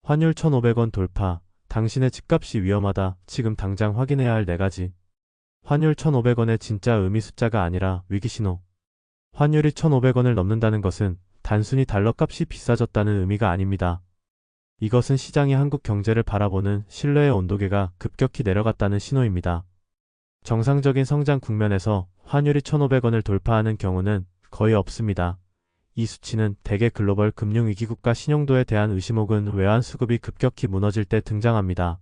환율 1,500원 돌파. 당신의 집값이 위험하다. 지금 당장 확인해야 할 4가지. 환율 1,500원의 진짜 의미 숫자가 아니라 위기 신호. 환율이 1,500원을 넘는다는 것은 단순히 달러 값이 비싸졌다는 의미가 아닙니다. 이것은 시장이 한국 경제를 바라보는 신뢰의 온도계가 급격히 내려갔다는 신호입니다. 정상적인 성장 국면에서 환율이 1,500원을 돌파하는 경우는 거의 없습니다. 이 수치는 대개 글로벌 금융위기국가 신용도에 대한 의심 혹은 외환 수급이 급격히 무너질 때 등장합니다.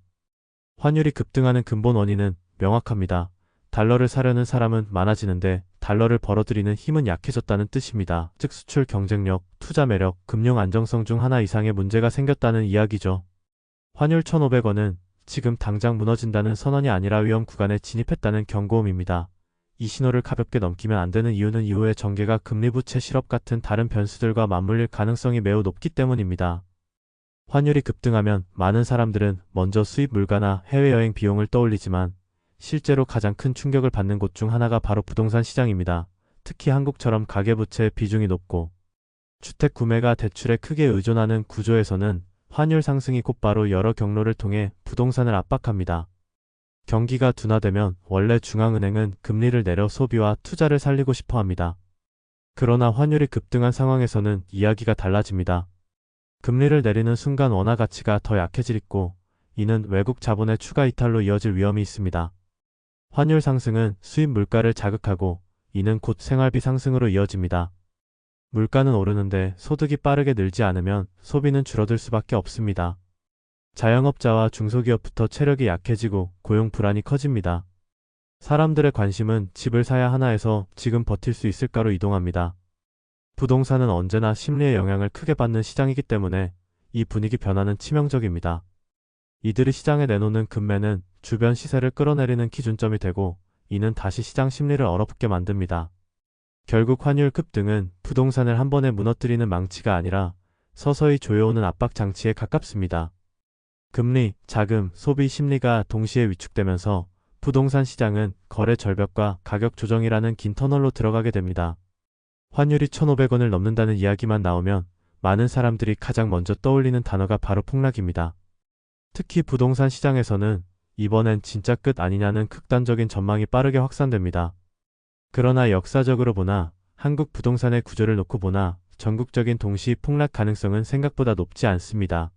환율이 급등하는 근본 원인은 명확합니다. 달러를 사려는 사람은 많아지는데 달러를 벌어들이는 힘은 약해졌다는 뜻입니다. 즉 수출 경쟁력, 투자 매력, 금융 안정성 중 하나 이상의 문제가 생겼다는 이야기죠. 환율 1,500원은 지금 당장 무너진다는 선언이 아니라 위험 구간에 진입했다는 경고음입니다. 이 신호를 가볍게 넘기면 안 되는 이유는 이후의 전개가 금리부채 실업 같은 다른 변수들과 맞물릴 가능성이 매우 높기 때문입니다. 환율이 급등하면 많은 사람들은 먼저 수입 물가나 해외여행 비용을 떠올리지만 실제로 가장 큰 충격을 받는 곳 중 하나가 바로 부동산 시장입니다. 특히 한국처럼 가계부채 비중이 높고 주택 구매가 대출에 크게 의존하는 구조에서는 환율 상승이 곧바로 여러 경로를 통해 부동산을 압박합니다. 경기가 둔화되면 원래 중앙은행은 금리를 내려 소비와 투자를 살리고 싶어 합니다. 그러나 환율이 급등한 상황에서는 이야기가 달라집니다. 금리를 내리는 순간 원화 가치가 더 약해지고 이는 외국 자본의 추가 이탈로 이어질 위험이 있습니다. 환율 상승은 수입 물가를 자극하고 이는 곧 생활비 상승으로 이어집니다. 물가는 오르는데 소득이 빠르게 늘지 않으면 소비는 줄어들 수밖에 없습니다. 자영업자와 중소기업부터 체력이 약해지고 고용 불안이 커집니다. 사람들의 관심은 집을 사야 하나에서 지금 버틸 수 있을까로 이동합니다. 부동산은 언제나 심리의 영향을 크게 받는 시장이기 때문에 이 분위기 변화는 치명적입니다. 이들이 시장에 내놓는 금매는 주변 시세를 끌어내리는 기준점이 되고 이는 다시 시장 심리를 얼어붙게 만듭니다. 결국 환율 급등은 부동산을 한 번에 무너뜨리는 망치가 아니라 서서히 조여오는 압박 장치에 가깝습니다. 금리, 자금, 소비 심리가 동시에 위축되면서 부동산 시장은 거래 절벽과 가격 조정이라는 긴 터널로 들어가게 됩니다. 환율이 1,500원을 넘는다는 이야기만 나오면 많은 사람들이 가장 먼저 떠올리는 단어가 바로 폭락입니다. 특히 부동산 시장에서는 이번엔 진짜 끝 아니냐는 극단적인 전망이 빠르게 확산됩니다. 그러나 역사적으로 보나 한국 부동산의 구조를 놓고 보나 전국적인 동시 폭락 가능성은 생각보다 높지 않습니다.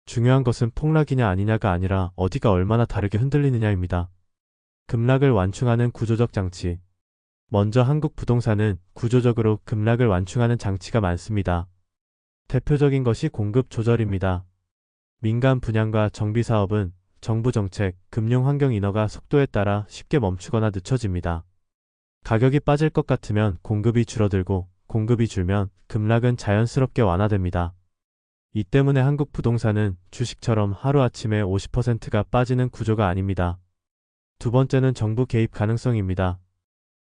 중요한 것은 폭락이냐 아니냐가 아니라 어디가 얼마나 다르게 흔들리느냐입니다. 급락을 완충하는 구조적 장치. 먼저 한국 부동산은 구조적으로 급락을 완충하는 장치가 많습니다. 대표적인 것이 공급 조절입니다. 민간 분양과 정비 사업은 정부 정책, 금융 환경 인허가 속도에 따라 쉽게 멈추거나 늦춰집니다. 가격이 빠질 것 같으면 공급이 줄어들고 공급이 줄면 급락은 자연스럽게 완화됩니다. 이 때문에 한국 부동산은 주식처럼 하루아침에 50%가 빠지는 구조가 아닙니다. 두 번째는 정부 개입 가능성입니다.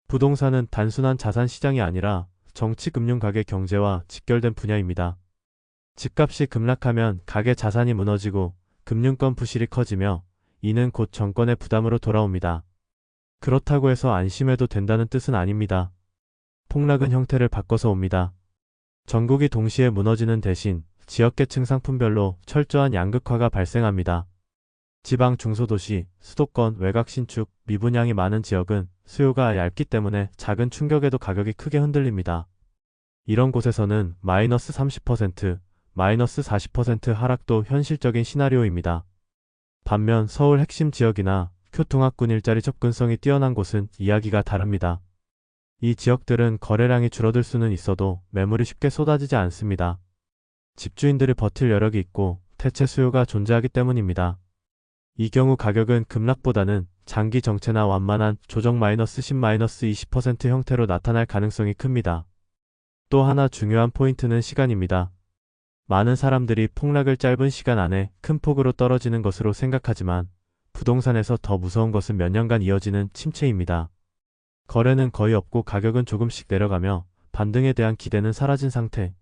부동산은 단순한 자산 시장이 아니라 정치, 금융, 가계, 경제와 직결된 분야입니다. 집값이 급락하면 가계 자산이 무너지고 금융권 부실이 커지며 이는 곧 정권의 부담으로 돌아옵니다. 그렇다고 해서 안심해도 된다는 뜻은 아닙니다. 폭락은 형태를 바꿔서 옵니다. 전국이 동시에 무너지는 대신 지역계층 상품별로 철저한 양극화가 발생합니다. 지방 중소도시, 수도권, 외곽 신축, 미분양이 많은 지역은 수요가 얇기 때문에 작은 충격에도 가격이 크게 흔들립니다. 이런 곳에서는 마이너스 30%, 마이너스 40% 하락도 현실적인 시나리오입니다. 반면 서울 핵심 지역이나 교통합군 일자리 접근성이 뛰어난 곳은 이야기가 다릅니다. 이 지역들은 거래량이 줄어들 수는 있어도 매물이 쉽게 쏟아지지 않습니다. 집주인들이 버틸 여력이 있고 대체 수요가 존재하기 때문입니다. 이 경우 가격은 급락보다는 장기 정체나 완만한 조정 마이너스 10-20% 형태로 나타날 가능성이 큽니다. 또 하나 중요한 포인트는 시간입니다. 많은 사람들이 폭락을 짧은 시간 안에 큰 폭으로 떨어지는 것으로 생각하지만 부동산에서 더 무서운 것은 몇 년간 이어지는 침체입니다. 거래는 거의 없고 가격은 조금씩 내려가며 반등에 대한 기대는 사라진 상태.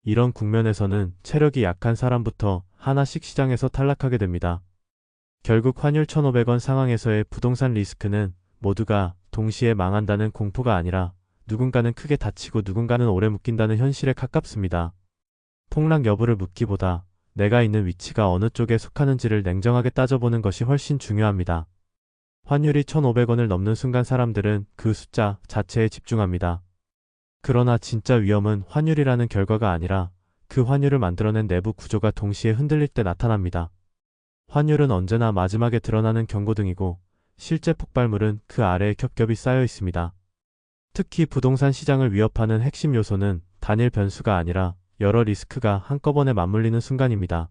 이런 국면에서는 체력이 약한 사람부터 하나씩 시장에서 탈락하게 됩니다. 결국 환율 1,500원 상황에서의 부동산 리스크는 모두가 동시에 망한다는 공포가 아니라 누군가는 크게 다치고 누군가는 오래 묶인다는 현실에 가깝습니다. 폭락 여부를 묻기보다 내가 있는 위치가 어느 쪽에 속하는지를 냉정하게 따져보는 것이 훨씬 중요합니다. 환율이 1,500원을 넘는 순간 사람들은 그 숫자 자체에 집중합니다. 그러나 진짜 위험은 환율이라는 결과가 아니라 그 환율을 만들어낸 내부 구조가 동시에 흔들릴 때 나타납니다. 환율은 언제나 마지막에 드러나는 경고등이고 실제 폭발물은 그 아래에 겹겹이 쌓여 있습니다. 특히 부동산 시장을 위협하는 핵심 요소는 단일 변수가 아니라 여러 리스크가 한꺼번에 맞물리는 순간입니다.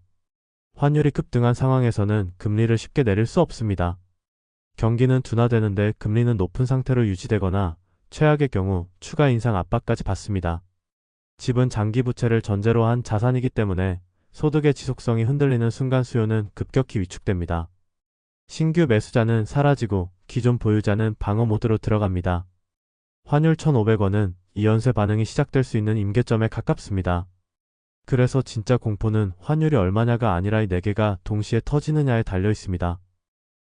환율이 급등한 상황에서는 금리를 쉽게 내릴 수 없습니다. 경기는 둔화되는데 금리는 높은 상태로 유지되거나 최악의 경우 추가 인상 압박까지 받습니다. 집은 장기 부채를 전제로 한 자산이기 때문에 소득의 지속성이 흔들리는 순간 수요는 급격히 위축됩니다. 신규 매수자는 사라지고 기존 보유자는 방어 모드로 들어갑니다. 환율 1,500원은 이연쇄 반응이 시작될 수 있는 임계점에 가깝습니다. 그래서 진짜 공포는 환율이 얼마냐가 아니라 이 4개가 동시에 터지느냐에 달려 있습니다.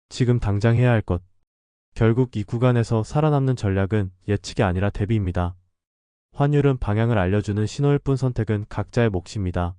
지금 당장 해야 할 것. 결국 이 구간에서 살아남는 전략은 예측이 아니라 대비입니다. 환율은 방향을 알려주는 신호일 뿐 선택은 각자의 몫입니다.